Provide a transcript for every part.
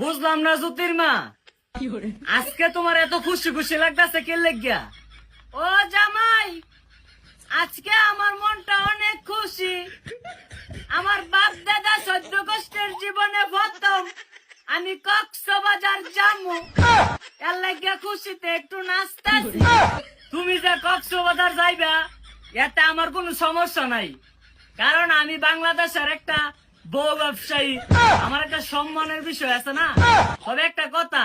বুঝলাম না জ্যোতির মা, আজকে তোমার এত খুশি খুশি লাগতেছে কে লেগিয়া? ও জামাই, আজকে আমার মনটা অনেক খুশি। আমার বাপ দাদা 14 কষ্টের জীবনে প্রথম আমি কক্সবাজার যামু, এর লাগিয়া খুশিতে একটু নাচতাছি। তুমি যে কক্সবাজার যাইবা এতে আমার কোনো সমস্যা নাই, কারণ আমি বাংলাদেশের একটা বউ ব্যবসায়ী, আমার একটা সম্মানের বিষয় আছে না। তবে একটা কথা,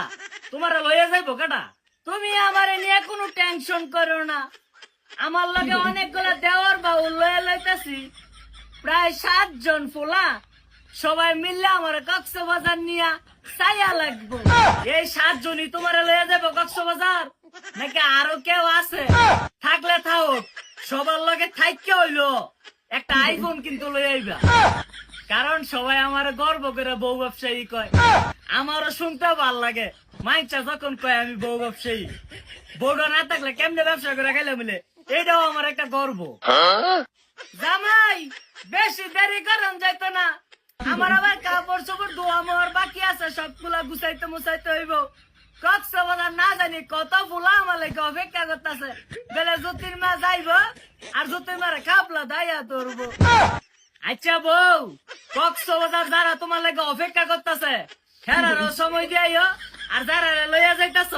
তোমার লইয়া যাইবো কেটা? তুমি আমার নিয়ে কোনো টেনশন করো না। আমার লগে অনেকগুলো দেওয়ার বাবু লয়ে লইতেছি, প্রায় 7 জন ফোলা, সবাই মিললে আমার কক্সবাজার নিয়ে চাইয়া লাগবো। এই 7 জনই তোমার লইয়া যাবো কক্সবাজার, নাকি আরো কেউ আছে? থাকলে থাও, সবার লগে থাইকে হইলো একটা আইফোন কিন্তু লই আইবা, কারণ সবাই আমার গর্ব করে বউ ব্যবসায়ী কয়। আমারও শুনতে ভাল লাগে মাইচা যখন কয় আমি বউ ব্যবসায়ী। বউটা না থাকলে কেমনে ব্যবসা করে খাইলে মিলে, এটাও আমার একটা গর্ব। জামাই, বেশি দেরি করেন যাইতো না, আমার আবার কাপড় চোপড় ধোয়া মোর বাকি আছে, সবগুলা গুছাইতে মুছাইতে হইব। কক্সবাজার না জানি কত ফুলা আমার লাগে অপেক্ষা করতেছে, বেলে জ্যোতির মা যাইব আর জ্যোতির মারে খাপলা দাইয়া ধরবো। আচ্ছা বউ, কক্সবাজার যারা তোমার লাগে অপেক্ষা করতেছে হেরারও সময় দিও, আর যারা লইয়া যাইতাছ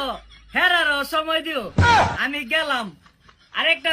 হেরারও সময় দিও। আমি গেলাম। আরেকটা